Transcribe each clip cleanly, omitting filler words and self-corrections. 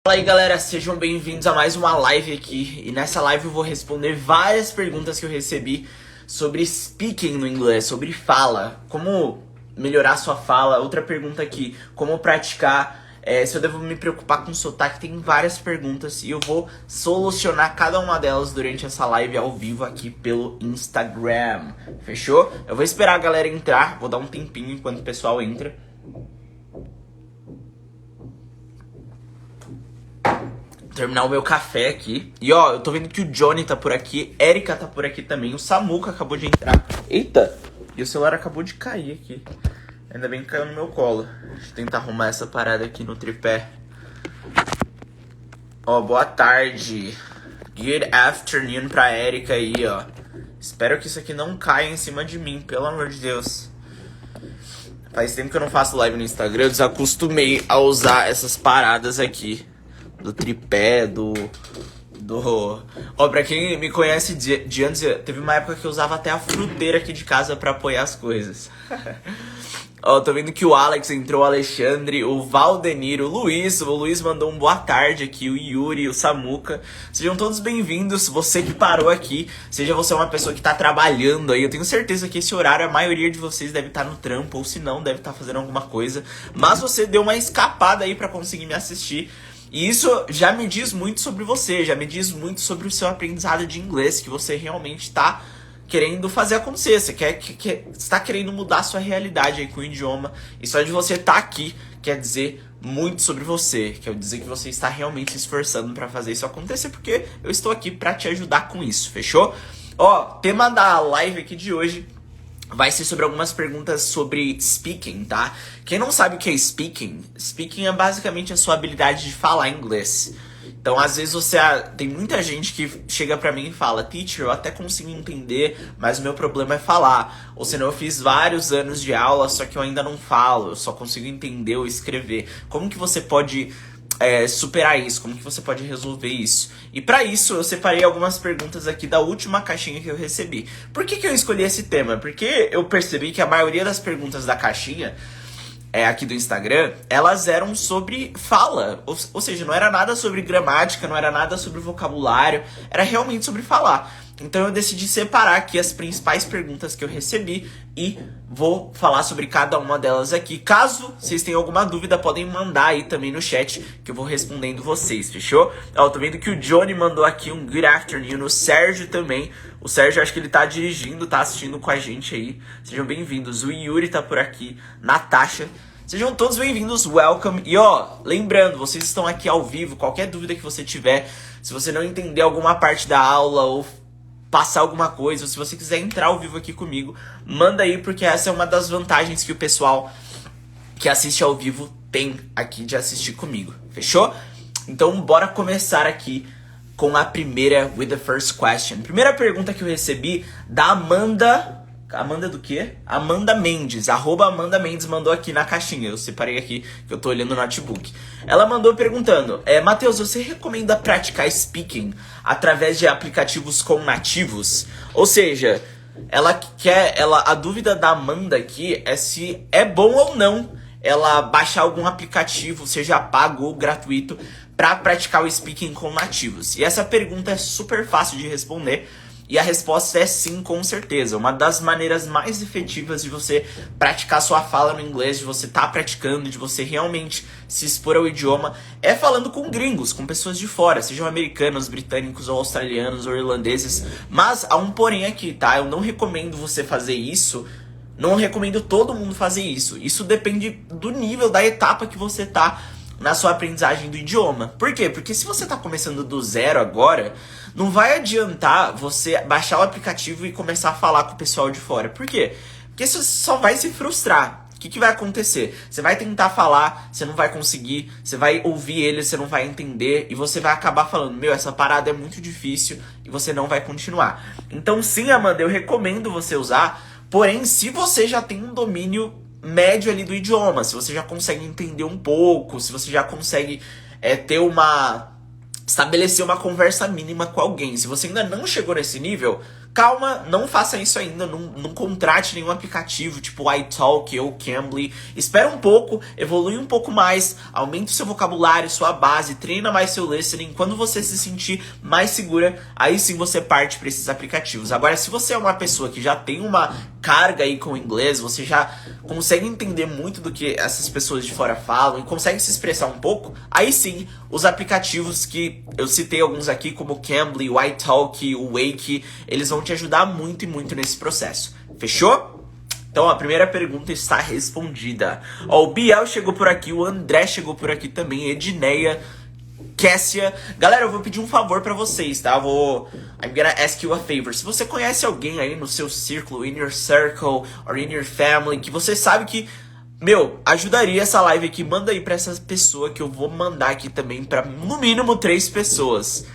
Fala aí galera, sejam bem-vindos a mais uma live aqui. E nessa live eu vou responder várias perguntas que eu recebi sobre speaking no inglês, sobre fala, como melhorar sua fala. Outra pergunta aqui, como praticar, se eu devo me preocupar com sotaque. Tem várias perguntas e eu vou solucionar cada uma delas durante essa live ao vivo aqui pelo Instagram. Fechou? Eu vou esperar a galera entrar, vou dar um tempinho enquanto o pessoal entra. Terminar o meu café aqui. E ó, eu tô vendo que o Johnny tá por aqui, Erika tá por aqui também, o Samuca acabou de entrar. Eita! E o celular acabou de cair aqui. Ainda bem que caiu no meu colo. Deixa eu tentar arrumar essa parada aqui no tripé. Ó, boa tarde. Good afternoon pra Erika aí, ó. Espero que isso aqui não caia em cima de mim, pelo amor de Deus. Faz tempo que eu não faço live no Instagram, eu desacostumei a usar essas paradas aqui. Do tripé, Ó, pra quem me conhece de antes, teve uma época que eu usava até a fruteira aqui de casa pra apoiar as coisas. Ó, tô vendo que o Alex entrou, o Alexandre, o Valdenir, o Luiz mandou um boa tarde aqui, o Yuri, o Samuca. Sejam todos bem-vindos, você que parou aqui, seja você uma pessoa que tá trabalhando aí. Eu tenho certeza que esse horário a maioria de vocês deve estar no trampo, ou se não, deve estar fazendo alguma coisa. Mas você deu uma escapada aí pra conseguir me assistir. E isso já me diz muito sobre você, já me diz muito sobre o seu aprendizado de inglês, que você realmente está querendo fazer acontecer, você está querendo mudar a sua realidade aí com o idioma. E só de você estar aqui quer dizer muito sobre você, quer dizer que você está realmente se esforçando para fazer isso acontecer, porque eu estou aqui para te ajudar com isso, fechou? Ó, tema da live aqui de hoje vai ser sobre algumas perguntas sobre speaking, tá? Quem não sabe o que é speaking é basicamente a sua habilidade de falar inglês. Então, às vezes tem muita gente que chega pra mim e fala: Teacher, eu até consigo entender, mas o meu problema é falar. Ou senão eu fiz vários anos de aula, só que eu ainda não falo, eu só consigo entender ou escrever. Como que você pode superar isso? Como que você pode resolver isso? E pra isso eu separei algumas perguntas aqui da última caixinha que eu recebi. Por que eu escolhi esse tema? Porque eu percebi que a maioria das perguntas da caixinha aqui do Instagram, elas eram sobre fala. Ou seja, não era nada sobre gramática, não era nada sobre vocabulário, era realmente sobre falar. Então eu decidi separar aqui as principais perguntas que eu recebi e vou falar sobre cada uma delas aqui. Caso vocês tenham alguma dúvida, podem mandar aí também no chat que eu vou respondendo vocês, fechou? Ó, tô vendo que o Johnny mandou aqui um good afternoon, o Sérgio também. O Sérgio, acho que ele tá dirigindo, tá assistindo com a gente aí. Sejam bem-vindos. O Yuri tá por aqui, Natasha. Sejam todos bem-vindos, welcome. E ó, lembrando, vocês estão aqui ao vivo, qualquer dúvida que você tiver, se você não entender alguma parte da aula ou passar alguma coisa, ou se você quiser entrar ao vivo aqui comigo, manda aí, porque essa é uma das vantagens que o pessoal que assiste ao vivo tem aqui de assistir comigo, fechou? Então bora começar aqui com a primeira, with the first question. Primeira pergunta que eu recebi da Amanda do quê? Amanda Mendes, @Amanda Mendes mandou aqui na caixinha. Eu separei aqui, que eu tô olhando no notebook. Ela mandou perguntando: Matheus, você recomenda praticar speaking através de aplicativos com nativos? Ou seja, a dúvida da Amanda aqui é se é bom ou não ela baixar algum aplicativo, seja pago ou gratuito, para praticar o speaking com nativos. E essa pergunta é super fácil de responder. E a resposta é sim, com certeza. Uma das maneiras mais efetivas de você praticar sua fala no inglês, de você estar praticando, de você realmente se expor ao idioma, é falando com gringos, com pessoas de fora, sejam americanos, britânicos, ou australianos, ou irlandeses. Mas há um porém aqui, tá? Eu não recomendo você fazer isso, não recomendo todo mundo fazer isso. Isso depende do nível, da etapa que você tá na sua aprendizagem do idioma. Por quê? Porque se você tá começando do zero agora, não vai adiantar você baixar o aplicativo e começar a falar com o pessoal de fora. Por quê? Porque você só vai se frustrar. O que vai acontecer? Você vai tentar falar, você não vai conseguir, você vai ouvir ele, você não vai entender, e você vai acabar falando: meu, essa parada é muito difícil, e você não vai continuar. Então sim, Amanda, eu recomendo você usar, porém, se você já tem um domínio médio ali do idioma, se você já consegue entender um pouco, se você já consegue estabelecer uma conversa mínima com alguém. Se você ainda não chegou nesse nível, Calma, não faça isso ainda, não contrate nenhum aplicativo tipo iTalk ou Cambly. Espera um pouco, evolui um pouco mais, aumente o seu vocabulário, sua base, treina mais seu listening. Quando você se sentir mais segura, aí sim você parte para esses aplicativos. Agora, se você é uma pessoa que já tem uma carga aí com o inglês, você já consegue entender muito do que essas pessoas de fora falam e consegue se expressar um pouco, aí sim, os aplicativos que eu citei alguns aqui, como o Cambly, o iTalk, o Wake, eles vão te ajudar muito e muito nesse processo. Fechou? Então a primeira pergunta está respondida. Ó, o Biel chegou por aqui, o André chegou por aqui também, Edneia, Kessia. Galera, eu vou pedir um favor pra vocês, tá? I'm gonna ask you a favor. Se você conhece alguém aí no seu círculo, in your circle, or in your family, que você sabe que, ajudaria essa live aqui, manda aí pra essa pessoa que eu vou mandar aqui também pra, no mínimo, 3 pessoas.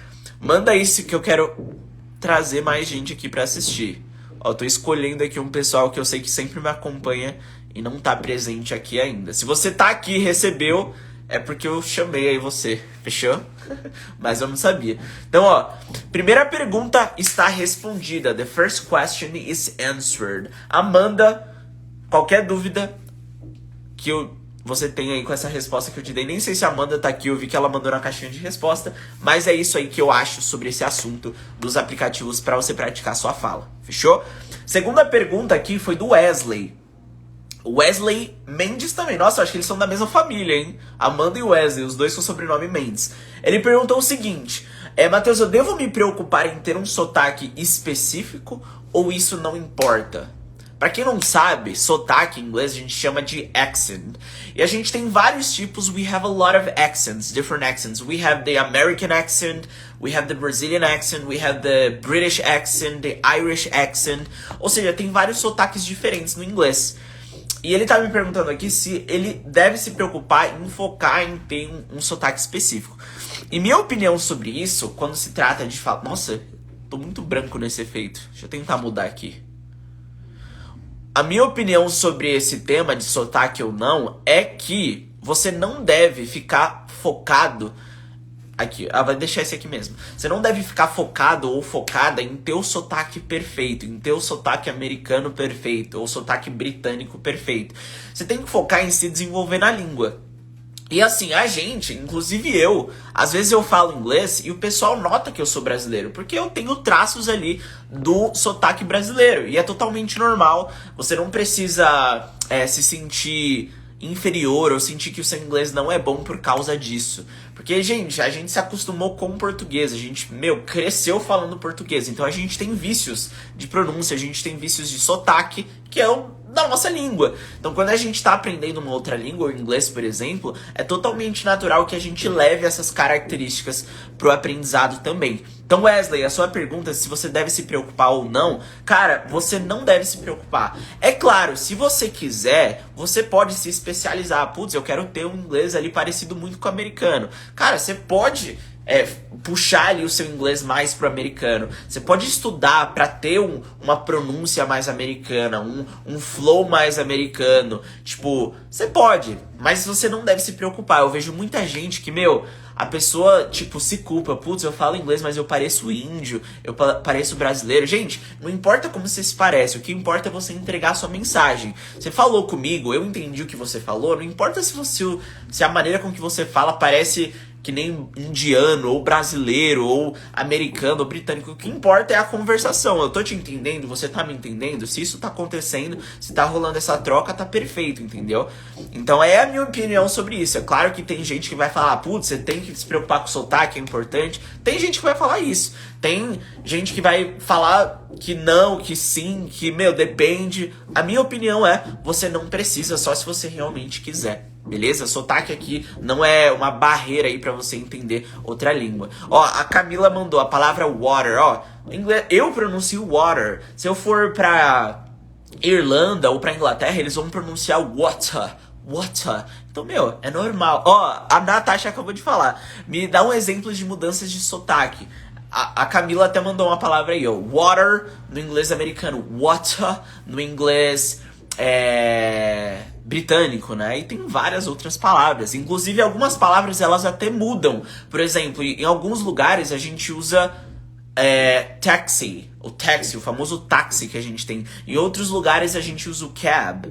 Manda isso que eu quero trazer mais gente aqui pra assistir. Ó, tô escolhendo aqui um pessoal que eu sei que sempre me acompanha e não tá presente aqui ainda. Se você tá aqui e recebeu, é porque eu chamei aí você, fechou? Mas eu não sabia. Então, ó, primeira pergunta está respondida. The first question is answered. Amanda, qualquer dúvida que você tem aí com essa resposta que eu te dei, nem sei se a Amanda tá aqui, eu vi que ela mandou na caixinha de resposta, mas é isso aí que eu acho sobre esse assunto dos aplicativos para você praticar sua fala, fechou? Segunda pergunta aqui foi do Wesley. Wesley Mendes também. Nossa, acho que eles são da mesma família, hein? Amanda e Wesley, os dois com o sobrenome Mendes. Ele perguntou o seguinte: Matheus, eu devo me preocupar em ter um sotaque específico ou isso não importa? Pra quem não sabe, sotaque em inglês a gente chama de accent. E a gente tem vários tipos. We have a lot of accents, different accents. We have the American accent, we have the Brazilian accent, we have the British accent, the Irish accent. Ou seja, tem vários sotaques diferentes no inglês. E ele tá me perguntando aqui se ele deve se preocupar em focar em ter um sotaque específico. E minha opinião sobre isso, quando se trata de falar... Nossa, tô muito branco nesse efeito. Deixa eu tentar mudar aqui. A minha opinião sobre esse tema de sotaque ou não é que você não deve ficar focado... Aqui, vai deixar esse aqui mesmo. Você não deve ficar focado ou focada em ter o sotaque perfeito, em ter o sotaque americano perfeito, ou o sotaque britânico perfeito. Você tem que focar em se desenvolver na língua. E assim, a gente, inclusive eu, às vezes eu falo inglês e o pessoal nota que eu sou brasileiro, porque eu tenho traços ali do sotaque brasileiro. E é totalmente normal, você não precisa se sentir inferior ou sentir que o seu inglês não é bom por causa disso. Porque, gente, a gente se acostumou com o português, a gente, cresceu falando português, então a gente tem vícios de pronúncia, a gente tem vícios de sotaque, que é o da nossa língua. Então, quando a gente tá aprendendo uma outra língua, o inglês, por exemplo, é totalmente natural que a gente leve essas características pro aprendizado também. Então, Wesley, a sua pergunta, se você deve se preocupar ou não, cara, você não deve se preocupar. É claro, se você quiser, você pode se especializar. Putz, eu quero ter um inglês ali parecido muito com o americano. Cara, você pode puxar ali o seu inglês mais pro americano. Você pode estudar para ter uma pronúncia mais americana, um flow mais americano. Tipo, você pode, mas você não deve se preocupar. Eu vejo muita gente que, a pessoa, se culpa. Putz, eu falo inglês, mas eu pareço índio, eu pareço brasileiro. Gente, não importa como você se parece, o que importa é você entregar a sua mensagem. Você falou comigo, eu entendi o que você falou, não importa se a maneira com que você fala parece que nem indiano, ou brasileiro, ou americano, ou britânico. O que importa é a conversação. Eu tô te entendendo, você tá me entendendo. Se isso tá acontecendo, se tá rolando essa troca, tá perfeito, entendeu? Então é a minha opinião sobre isso. É claro que tem gente que vai falar, putz, você tem que se preocupar com o sotaque, é importante. Tem gente que vai falar isso. Tem gente que vai falar que não, que sim, que, depende. A minha opinião é, você não precisa, só se você realmente quiser. Beleza? Sotaque aqui não é uma barreira aí pra você entender outra língua. Ó, a Camila mandou a palavra water, ó. Em inglês, eu pronuncio water. Se eu for pra Irlanda ou pra Inglaterra, eles vão pronunciar water. Water. Então, é normal. Ó, a Natasha acabou de falar. Me dá um exemplo de mudanças de sotaque. A Camila até mandou uma palavra aí, ó. Water no inglês americano. Water no inglês britânico, né? E tem várias outras palavras. Inclusive, algumas palavras, elas até mudam. Por exemplo, em alguns lugares a gente usa taxi, o famoso táxi que a gente tem. Em outros lugares a gente usa o cab,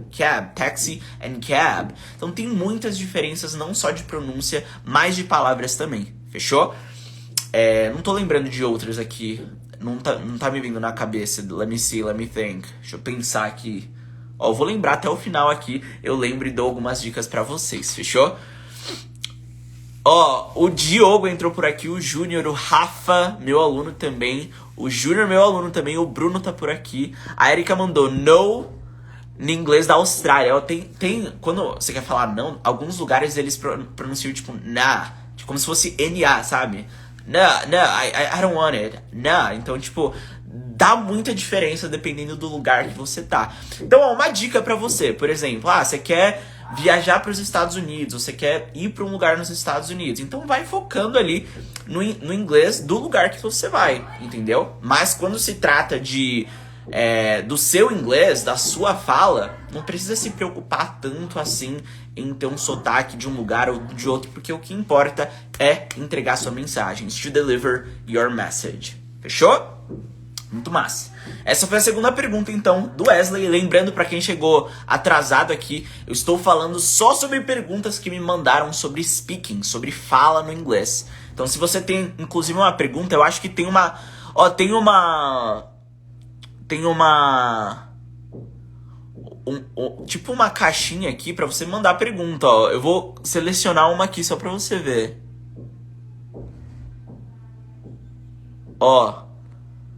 taxi and cab. Então tem muitas diferenças, não só de pronúncia, mas de palavras também. Fechou? Não tô lembrando de outras aqui. Não tá me vindo na cabeça. Let me see, let me think. Deixa eu pensar aqui. Ó, eu vou lembrar até o final aqui. Eu lembro e dou algumas dicas pra vocês, fechou? Ó, o Diogo entrou por aqui, o Júnior, o Rafa, meu aluno também. O Júnior, meu aluno também. O Bruno tá por aqui. A Erika mandou no em inglês da Austrália. Ó, quando você quer falar não, alguns lugares eles pronunciam tipo na. Como se fosse N-A, sabe? No, I don't want it. No. Então, tipo, dá muita diferença dependendo do lugar que você tá. Então, ó, uma dica pra você. Por exemplo, você quer viajar para os Estados Unidos, você quer ir para um lugar nos Estados Unidos. Então, vai focando ali no inglês do lugar que você vai, entendeu? Mas quando se trata do seu inglês, da sua fala, não precisa se preocupar tanto assim em ter um sotaque de um lugar ou de outro, porque o que importa é entregar sua mensagem. To deliver your message. Fechou? Muito massa. Essa foi a segunda pergunta, então, do Wesley. Lembrando, pra quem chegou atrasado aqui, eu estou falando só sobre perguntas que me mandaram sobre speaking, sobre fala no inglês. Então, se você tem, inclusive, uma pergunta, eu acho que tem uma... Ó, tem uma... tipo uma caixinha aqui pra você mandar pergunta, ó. Eu vou selecionar uma aqui só pra você ver. Ó,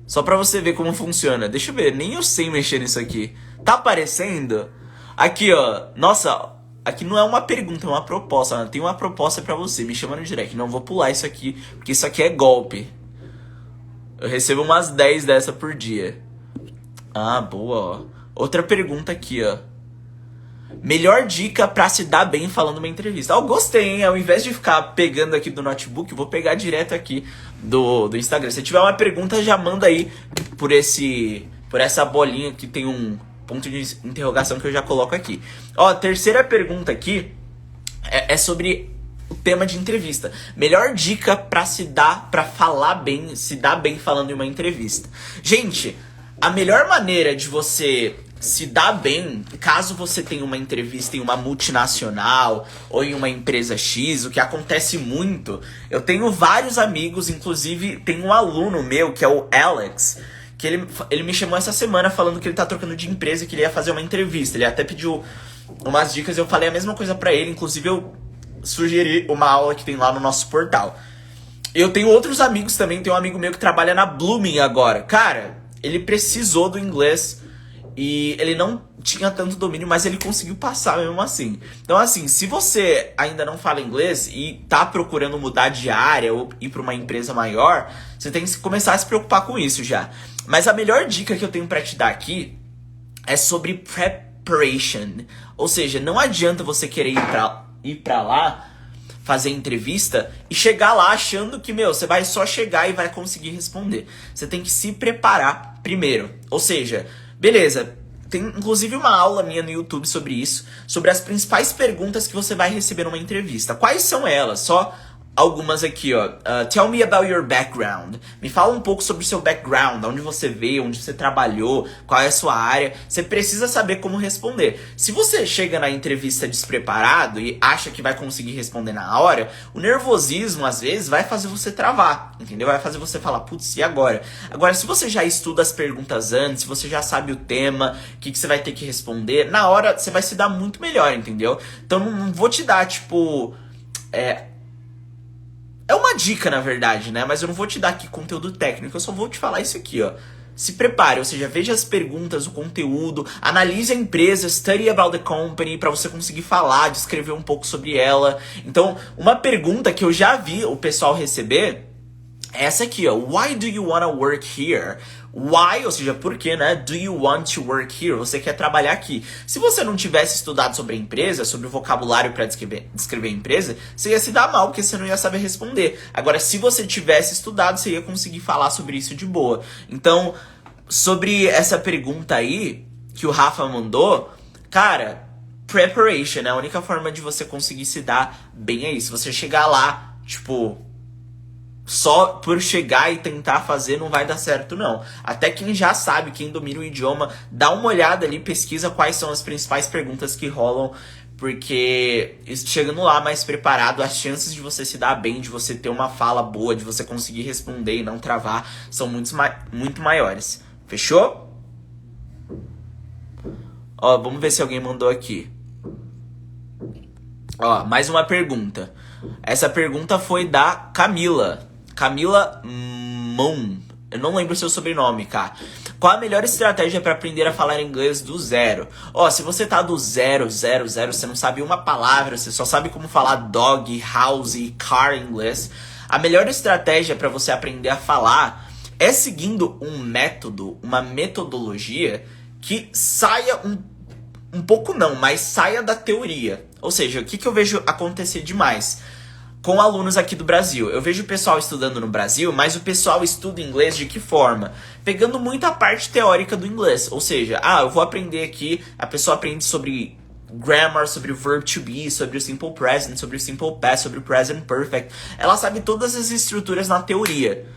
só pra você ver como funciona. Deixa eu ver, nem eu sei mexer nisso aqui. Tá aparecendo? Aqui, ó. Nossa, aqui não é uma pergunta, é uma proposta. Tem uma proposta pra você, me chama no direct. Não vou pular isso aqui, porque isso aqui é golpe. Eu recebo umas 10 dessa por dia. Ah, boa, ó. Outra pergunta aqui, ó. Melhor dica pra se dar bem falando uma entrevista. Eu gostei, hein? Ao invés de ficar pegando aqui do notebook, eu vou pegar direto aqui do Instagram. Se tiver uma pergunta, já manda aí por essa bolinha que tem um ponto de interrogação que eu já coloco aqui. Ó, a terceira pergunta aqui é sobre o tema de entrevista. Melhor dica pra falar bem, se dar bem falando em uma entrevista. Gente, a melhor maneira de você se dar bem, caso você tenha uma entrevista em uma multinacional ou em uma empresa X, o que acontece muito, eu tenho vários amigos, inclusive tem um aluno meu, que é o Alex, que ele me chamou essa semana falando que ele tá trocando de empresa e que ele ia fazer uma entrevista. Ele até pediu umas dicas, eu falei a mesma coisa pra ele, inclusive eu sugeri uma aula que tem lá no nosso portal. Eu tenho outros amigos também, tem um amigo meu que trabalha na Blooming agora. Cara, ele precisou do inglês e ele não tinha tanto domínio, mas ele conseguiu passar mesmo assim. Então, assim, se você ainda não fala inglês e tá procurando mudar de área ou ir pra uma empresa maior, você tem que começar a se preocupar com isso já. Mas a melhor dica que eu tenho pra te dar aqui é sobre preparation. Ou seja, não adianta você querer ir pra lá, fazer entrevista e chegar lá achando que, você vai só chegar e vai conseguir responder. Você tem que se preparar primeiro. Ou seja, beleza, tem inclusive uma aula minha no YouTube sobre isso, sobre as principais perguntas que você vai receber numa entrevista. Quais são elas? Só algumas aqui, ó. Tell me about your background. Me fala um pouco sobre o seu background, onde você veio, onde você trabalhou, qual é a sua área. Você precisa saber como responder. Se você chega na entrevista despreparado e acha que vai conseguir responder na hora, o nervosismo, às vezes, vai fazer você travar, entendeu? Vai fazer você falar, putz, e agora? Agora, se você já estuda as perguntas antes, se você já sabe o tema, o que você vai ter que responder, na hora você vai se dar muito melhor, entendeu? Então, não vou te dar, tipo... É uma dica, na verdade, né? Mas eu não vou te dar aqui conteúdo técnico, eu só vou te falar isso aqui, ó. Se prepare, ou seja, veja as perguntas, o conteúdo, analise a empresa, study about the company, pra você conseguir falar, descrever um pouco sobre ela. Então, uma pergunta que eu já vi o pessoal receber é essa aqui, ó. Why do you wanna work here? Why, ou seja, por que, né? Do you want to work here? Você quer trabalhar aqui. Se você não tivesse estudado sobre a empresa, sobre o vocabulário para descrever a empresa, você ia se dar mal, porque você não ia saber responder. Agora, se você tivesse estudado, você ia conseguir falar sobre isso de boa. Então, sobre essa pergunta aí, que o Rafa mandou, cara, preparation é a única forma de você conseguir se dar bem aí. Se você chegar lá, tipo... só por chegar e tentar fazer não vai dar certo, não. Até quem já sabe, quem domina o idioma, dá uma olhada ali, pesquisa quais são as principais perguntas que rolam, porque chegando lá mais preparado, as chances de você se dar bem, de você ter uma fala boa, de você conseguir responder e não travar, são muito maiores. Fechou? Ó, vamos ver se alguém mandou aqui. Ó, mais uma pergunta. Essa pergunta foi da Camila. Camila Moon. Eu não lembro o seu sobrenome, cara. Qual a melhor estratégia para aprender a falar inglês do zero? Ó, se você tá do zero, você não sabe uma palavra, você só sabe como falar dog, house e car em inglês, a melhor estratégia para você aprender a falar é seguindo um método, uma metodologia que saia um pouco não, mas saia da teoria. Ou seja, o que eu vejo acontecer demais com alunos aqui do Brasil? Eu vejo o pessoal estudando no Brasil, mas o pessoal estuda inglês de que forma? Pegando muito a parte teórica do inglês. Ou seja, eu vou aprender aqui, a pessoa aprende sobre grammar, sobre o verb to be, sobre o simple present, sobre o simple past, sobre o present perfect. Ela sabe todas as estruturas na teoria.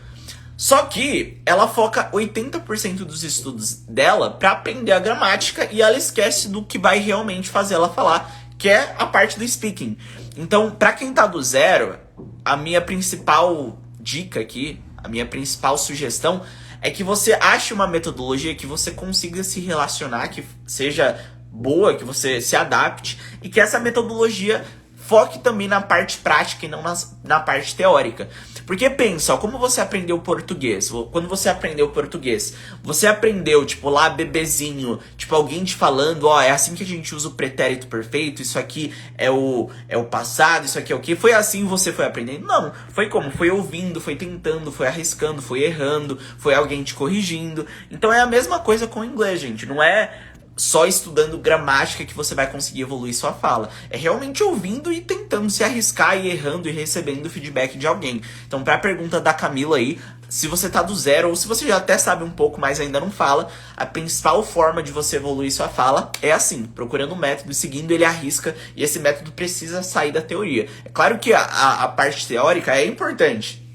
Só que ela foca 80% dos estudos dela para aprender a gramática e ela esquece do que vai realmente fazer ela falar, que é a parte do speaking. Então, para quem tá do zero, a minha principal dica aqui, a minha principal sugestão é que você ache uma metodologia que você consiga se relacionar, que seja boa, que você se adapte e que essa metodologia foque também na parte prática e não na parte teórica. Porque pensa, ó, como você aprendeu português? Quando você aprendeu português, você aprendeu, tipo, lá bebezinho, tipo, alguém te falando, ó, é assim que a gente usa o pretérito perfeito, isso aqui é o passado, isso aqui é o quê? Foi assim que você foi aprendendo? Não, foi como? Foi ouvindo, foi tentando, foi arriscando, foi errando, foi alguém te corrigindo. Então é a mesma coisa com o inglês, gente, não é só estudando gramática que você vai conseguir evoluir sua fala. É realmente ouvindo e tentando se arriscar e errando e recebendo feedback de alguém. Então, pra pergunta da Camila aí, se você tá do zero ou se você já até sabe um pouco, mas ainda não fala, a principal forma de você evoluir sua fala é assim, procurando um método e seguindo ele à risca, e esse método precisa sair da teoria. É claro que a parte teórica é importante.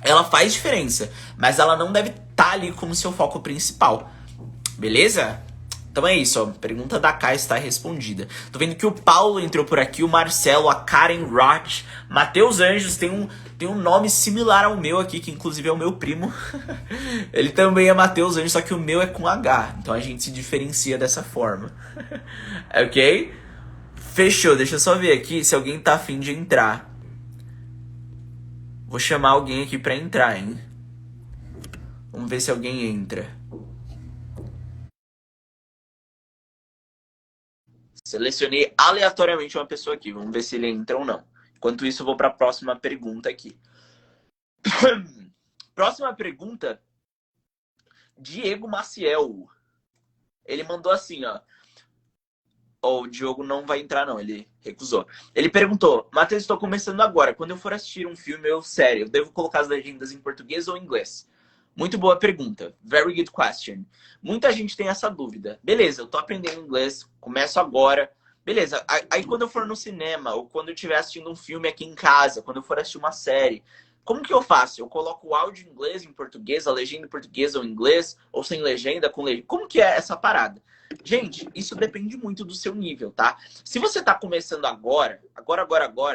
Ela faz diferença, mas ela não deve estar ali como seu foco principal. Beleza? Então é isso, ó. Pergunta da Kai está respondida. Tô vendo que o Paulo entrou por aqui, o Marcelo, a Karen Roth, Matheus Anjos, tem um nome similar ao meu aqui, que inclusive é o meu primo. Ele também é Matheus Anjos, só que o meu é com H. Então a gente se diferencia dessa forma. Ok? Fechou, deixa eu só ver aqui se alguém tá afim de entrar. Vou chamar alguém aqui pra entrar, hein? Vamos ver se alguém entra. Selecionei aleatoriamente uma pessoa aqui. Vamos ver se ele entra ou não. Enquanto isso, eu vou para a próxima pergunta aqui. Próxima pergunta. Diego Maciel. Ele mandou assim, ó. O Diogo não vai entrar, não. Ele recusou. Ele perguntou: Matheus, estou começando agora. Quando eu for assistir um filme ou série, eu devo colocar as legendas em português ou em inglês? Muito boa pergunta. Very good question. Muita gente tem essa dúvida. Beleza, eu tô aprendendo inglês, começo agora. Beleza, aí quando eu for no cinema, ou quando eu estiver assistindo um filme aqui em casa, quando eu for assistir uma série, como que eu faço? Eu coloco o áudio em inglês, em português, a legenda em português ou em inglês, ou sem legenda, com legenda? Como que é essa parada? Gente, isso depende muito do seu nível, tá? Se você tá começando agora,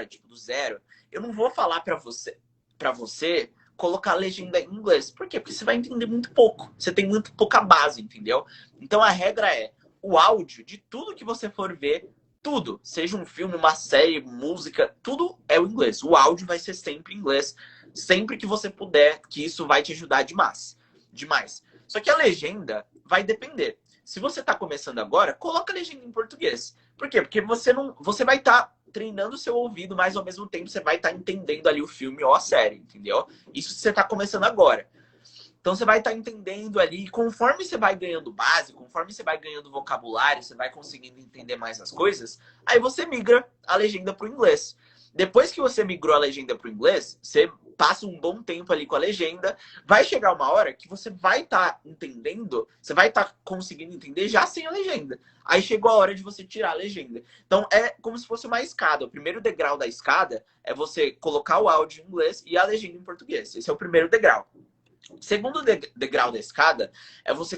tipo do zero, eu não vou falar pra você colocar a legenda em inglês. Por quê? Porque você vai entender muito pouco. Você tem muito pouca base, entendeu? Então a regra é, o áudio de tudo que você for ver, tudo, seja um filme, uma série, música, tudo é o inglês. O áudio vai ser sempre em inglês, sempre que você puder, que isso vai te ajudar demais. Só que a legenda vai depender. Se você está começando agora, coloca a legenda em português. Por quê? Porque você vai estar treinando o seu ouvido, mas ao mesmo tempo você vai estar entendendo ali o filme ou a série, entendeu? Isso se você está começando agora. Então você vai estar entendendo ali, conforme você vai ganhando base, conforme você vai ganhando vocabulário, você vai conseguindo entender mais as coisas, aí você migra a legenda para o inglês. Depois que você migrou a legenda para o inglês, você passa um bom tempo ali com a legenda, vai chegar uma hora que você vai estar entendendo, você vai estar conseguindo entender já sem a legenda. Aí chegou a hora de você tirar a legenda. Então é como se fosse uma escada. O primeiro degrau da escada é você colocar o áudio em inglês e a legenda em português. Esse é o primeiro degrau. O segundo degrau da escada é você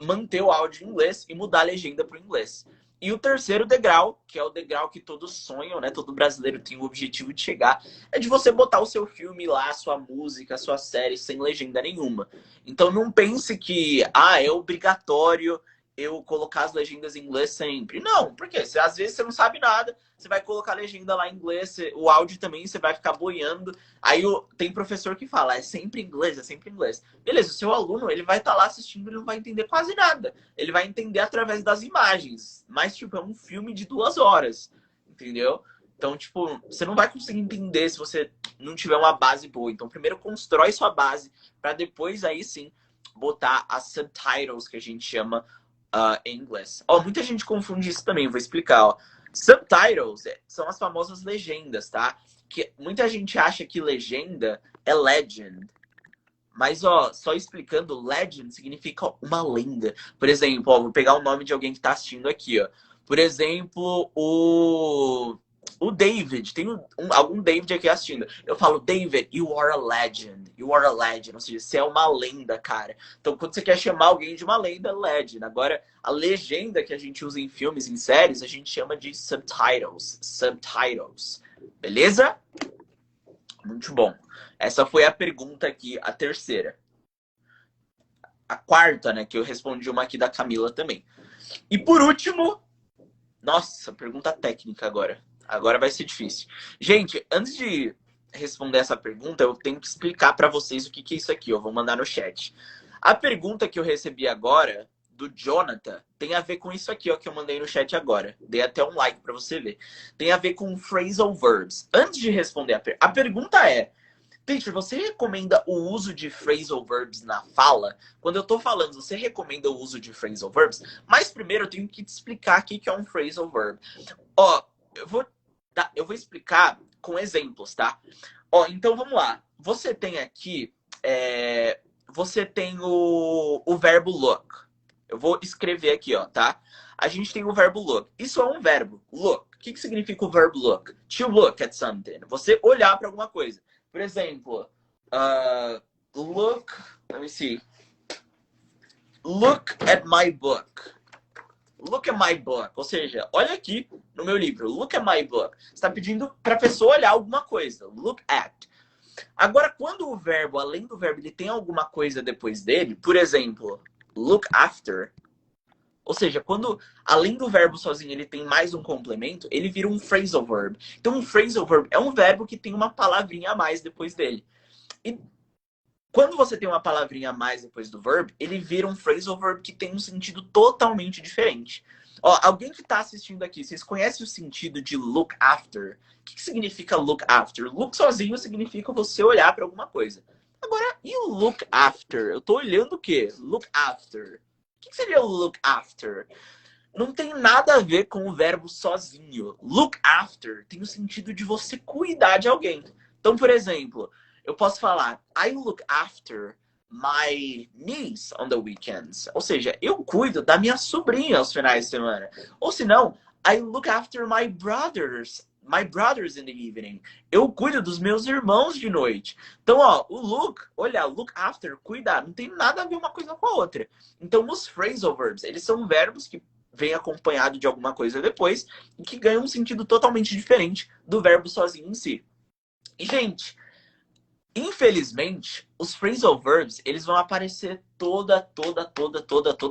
manter o áudio em inglês e mudar a legenda para o inglês. E o terceiro degrau, que é o degrau que todos sonham, né? Todo brasileiro tem o objetivo de chegar, é de você botar o seu filme lá, a sua música, a sua série sem legenda nenhuma. Então não pense que é obrigatório eu colocar as legendas em inglês sempre. Não, porque às vezes você não sabe nada, você vai colocar a legenda lá em inglês, o áudio também, você vai ficar boiando. Aí tem professor que fala, é sempre inglês, é sempre inglês. Beleza, o seu aluno, ele vai estar lá assistindo e não vai entender quase nada. Ele vai entender através das imagens. Mas, tipo, é um filme de 2 horas, entendeu? Então, tipo, você não vai conseguir entender se você não tiver uma base boa. Então, primeiro constrói sua base, para depois, aí sim, botar as subtitles, que a gente chama em inglês. Muita gente confunde isso também, vou explicar, ó. Subtitles são as famosas legendas, tá? Que muita gente acha que legenda é legend. Mas, só explicando, legend significa uma lenda. Por exemplo, vou pegar o nome de alguém que tá assistindo aqui, ó. Por exemplo, o David. Tem algum David aqui assistindo. Eu falo, David, you are a legend. You are a legend. Ou seja, você é uma lenda, cara. Então, quando você quer chamar alguém de uma lenda, legend. Agora, a legenda que a gente usa em filmes, em séries, a gente chama de subtitles. Subtitles. Beleza? Muito bom. Essa foi a pergunta aqui, a terceira. A quarta, né, que eu respondi uma aqui da Camila também. E por último, nossa, pergunta técnica agora. Agora vai ser difícil. Gente, antes de responder essa pergunta, eu tenho que explicar para vocês o que é isso aqui. Eu vou mandar no chat. A pergunta que eu recebi agora, do Jonathan, tem a ver com isso aqui, ó, que eu mandei no chat agora. Dei até um like para você ver. Tem a ver com phrasal verbs. Antes de responder a pergunta é, teacher, você recomenda o uso de phrasal verbs na fala? Quando eu tô falando, você recomenda o uso de phrasal verbs? Mas primeiro eu tenho que te explicar aqui que é um phrasal verb. Eu vou explicar com exemplos, tá? Então vamos lá. Você tem aqui, você tem o verbo look. Eu vou escrever aqui, ó, tá? A gente tem o verbo look. Isso é um verbo, look. O que significa o verbo look? To look at something. Você olhar para alguma coisa. Por exemplo, let me see. Look at my book. Look at my book. Ou seja, olha aqui no meu livro. Look at my book. Você está pedindo para a pessoa olhar alguma coisa. Look at. Agora, quando o verbo, além do verbo, ele tem alguma coisa depois dele, por exemplo, look after. Ou seja, quando, além do verbo sozinho, ele tem mais um complemento, ele vira um phrasal verb. Então, um phrasal verb é um verbo que tem uma palavrinha a mais depois dele. E quando você tem uma palavrinha a mais depois do verb, ele vira um phrasal verb que tem um sentido totalmente diferente. Alguém que está assistindo aqui, vocês conhecem o sentido de look after? O que significa look after? Look sozinho significa você olhar para alguma coisa. Agora, e o look after? Eu estou olhando o quê? Look after. O que seria o look after? Não tem nada a ver com o verbo sozinho. Look after tem o sentido de você cuidar de alguém. Então, por exemplo, eu posso falar I look after my niece on the weekends. Ou seja, eu cuido da minha sobrinha aos finais de semana. Ou se não, I look after my brothers in the evening. Eu cuido dos meus irmãos de noite. Então, o look after, cuidar, não tem nada a ver uma coisa com a outra. Então, os phrasal verbs, eles são verbos que vêm acompanhado de alguma coisa depois e que ganham um sentido totalmente diferente do verbo sozinho em si. E, gente, infelizmente, os phrasal verbs, eles vão aparecer toda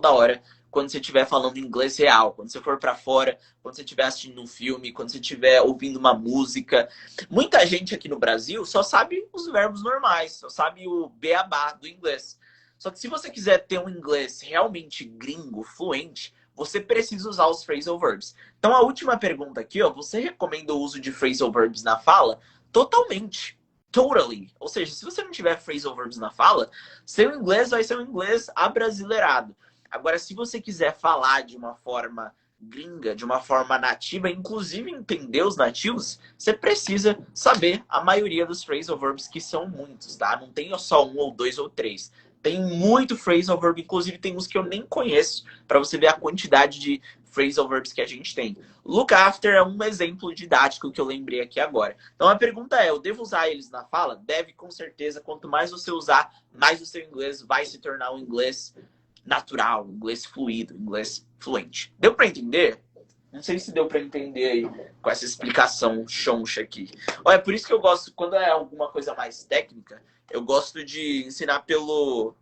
hora quando você estiver falando inglês real, quando você for para fora, quando você estiver assistindo um filme, quando você estiver ouvindo uma música. Muita gente aqui no Brasil só sabe os verbos normais, só sabe o beabá do inglês. Só que se você quiser ter um inglês realmente gringo, fluente, você precisa usar os phrasal verbs. Então, a última pergunta aqui, você recomenda o uso de phrasal verbs na fala? Totalmente. Totally. Ou seja, se você não tiver phrasal verbs na fala, seu inglês vai ser um inglês abrasileirado. Agora, se você quiser falar de uma forma gringa de uma forma nativa, inclusive entender os nativos, você precisa saber a maioria dos phrasal verbs, que são muitos, tá? Não tem só um ou dois ou três. Tem muito phrasal verb, inclusive tem uns que eu nem conheço, para você ver a quantidade de phrasal verbs que a gente tem. Look after é um exemplo didático que eu lembrei aqui agora. Então a pergunta é, eu devo usar eles na fala? Deve, com certeza. Quanto mais você usar, mais o seu inglês vai se tornar um inglês natural, inglês fluido, inglês fluente. Deu para entender? Não sei se deu para entender aí com essa explicação choncha aqui. Olha, por isso que eu gosto, quando é alguma coisa mais técnica, eu gosto de ensinar pelo...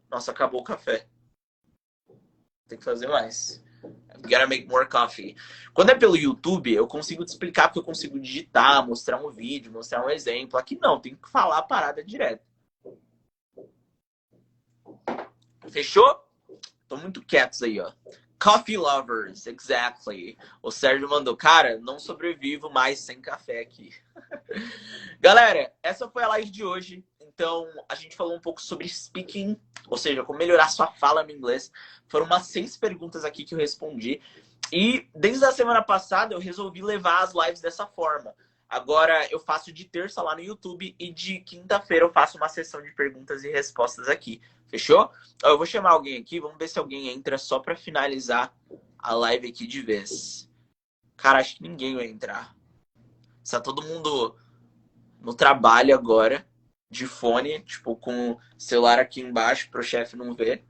Nossa, acabou o café. Tem que fazer mais. Gotta make more coffee. Quando é pelo YouTube, eu consigo te explicar porque eu consigo digitar, mostrar um vídeo, mostrar um exemplo. Aqui não, tem que falar a parada direto. Fechou? Tô muito quietos aí, ó. Coffee lovers, exactly. O Sérgio mandou, cara, não sobrevivo mais sem café aqui. Galera, essa foi a live de hoje. Então, a gente falou um pouco sobre speaking, ou seja, como melhorar sua fala no inglês. Foram umas 6 perguntas aqui que eu respondi. E desde a semana passada eu resolvi levar as lives dessa forma. Agora eu faço de terça lá no YouTube e de quinta-feira eu faço uma sessão de perguntas e respostas aqui. Fechou? Eu vou chamar alguém aqui, vamos ver se alguém entra só pra finalizar a live aqui de vez. Cara, acho que ninguém vai entrar. Está todo mundo no trabalho agora, de fone, tipo, com o celular aqui embaixo pro chefe não ver.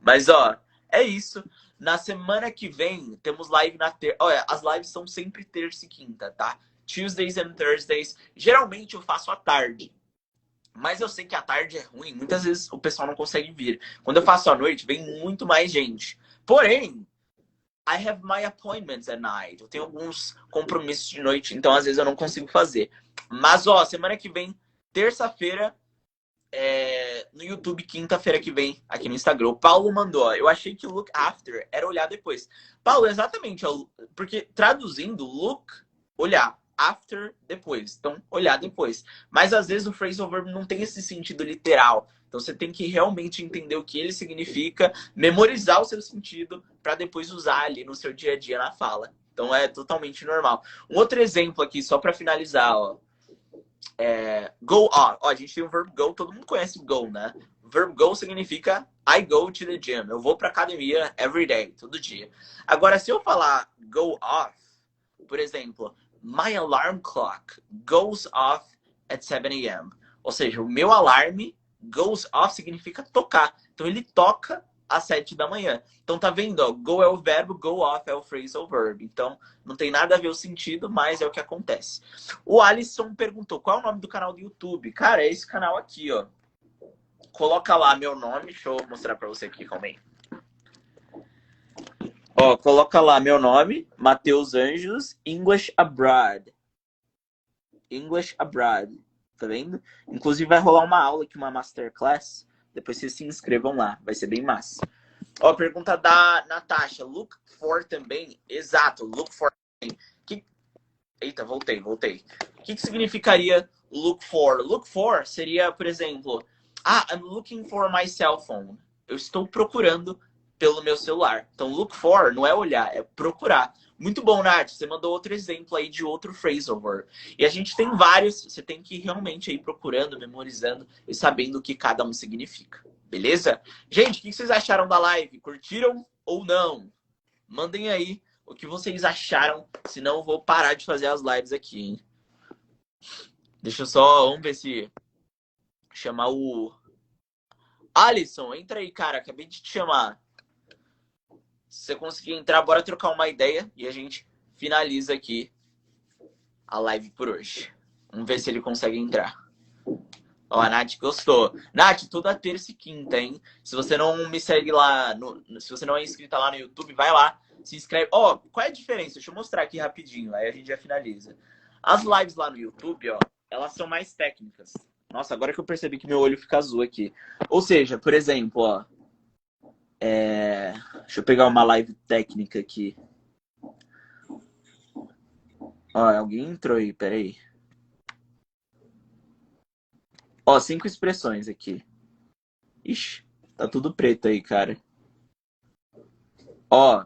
Mas, ó, é isso. Na semana que vem, temos live na terça. Olha, as lives são sempre terça e quinta, tá? Tuesdays and Thursdays. Geralmente eu faço à tarde. Mas eu sei que a tarde é ruim. Muitas vezes o pessoal não consegue vir. Quando eu faço à noite, vem muito mais gente. Porém, I have my appointments at night. Eu tenho alguns compromissos de noite, então às vezes eu não consigo fazer. Mas, ó, semana que vem, terça-feira, no YouTube, quinta-feira que vem, aqui no Instagram. O Paulo mandou, ó, eu achei que look after era olhar depois. Paulo, exatamente, ó, porque traduzindo, look, olhar, after, depois. Então, olhar depois. Mas às vezes o phrasal verb não tem esse sentido literal. Então você tem que realmente entender o que ele significa, memorizar o seu sentido para depois usar ali no seu dia a dia na fala. Então é totalmente normal. Um outro exemplo aqui, só para finalizar, ó. Go on. Ó, a gente tem o verbo go, todo mundo conhece o go, né? O verbo go significa I go to the gym. Eu vou pra academia every day, todo dia. Agora, se eu falar go off, por exemplo, my alarm clock goes off at 7 a.m. Ou seja, o meu alarme goes off significa tocar. Então ele toca às 7 da manhã. Então tá vendo? Ó, go é o verbo, go off é o phrasal verb. Então não tem nada a ver o sentido, mas é o que acontece. O Alisson perguntou, qual é o nome do canal do YouTube? Cara, é esse canal aqui, ó. Coloca lá meu nome, deixa eu mostrar pra você aqui, calma aí. Ó, coloca lá meu nome, Matheus Anjos, English Abroad. English Abroad, tá vendo? Inclusive vai rolar uma aula aqui, uma masterclass. Depois vocês se inscrevam lá, vai ser bem massa. Ó, pergunta da Natasha, look for também? Exato, look for também. Eita, voltei. O que significaria look for? Look for seria, por exemplo, I'm looking for my cell phone. Eu estou procurando pelo meu celular. Então, look for não é olhar, é procurar. Muito bom, Nath. Você mandou outro exemplo aí de outro phrasal verb. E a gente tem vários. Você tem que ir realmente aí procurando, memorizando e sabendo o que cada um significa. Beleza? Gente, o que vocês acharam da live? Curtiram ou não? Mandem aí o que vocês acharam, senão eu vou parar de fazer as lives aqui, hein? Deixa eu só, vamos ver se chamar o Alisson, entra aí, cara, acabei de te chamar. Se você conseguir entrar, bora trocar uma ideia e a gente finaliza aqui a live por hoje. Vamos ver se ele consegue entrar. Ó, a Nath gostou. Nath, toda terça e quinta, hein? Se você não me segue lá, se você não é inscrita lá no YouTube, vai lá, se inscreve. Ó, qual é a diferença? Deixa eu mostrar aqui rapidinho, aí a gente já finaliza. As lives lá no YouTube, ó, elas são mais técnicas. Nossa, agora que eu percebi que meu olho fica azul aqui. Ou seja, por exemplo, ó. Deixa eu pegar uma live técnica aqui. Ó, alguém entrou aí, peraí. Ó, 5 expressões aqui. Ixi, tá tudo preto aí, cara. Ó,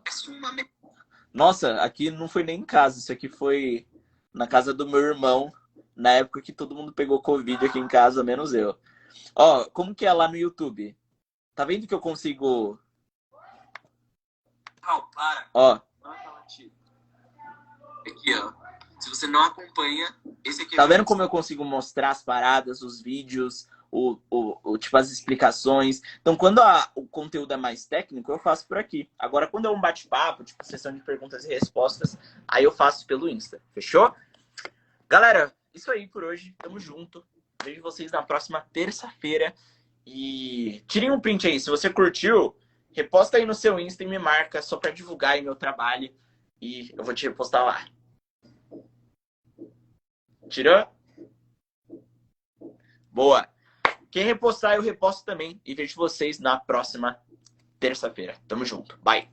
nossa, aqui não foi nem em casa, isso aqui foi na casa do meu irmão, na época que todo mundo pegou Covid aqui em casa, menos eu. Ó, como que é lá no YouTube? Tá vendo que eu consigo. Raul, para. Ó, Aqui, ó. Se você não acompanha, esse aqui é tá meu vendo como eu consigo mostrar as paradas, os vídeos, tipo, as explicações? Então, quando o conteúdo é mais técnico, eu faço por aqui. Agora, quando é um bate-papo, tipo, sessão de perguntas e respostas, aí eu faço pelo Insta. Fechou? Galera, isso aí por hoje. Tamo junto. Vejo vocês na próxima terça-feira. E tirem um print aí. Se você curtiu, reposta aí no seu Insta e me marca só pra divulgar aí meu trabalho. E eu vou te repostar lá. Tirou? Boa. Quem repostar, eu reposto também. E vejo vocês na próxima terça-feira. Tamo junto. Bye.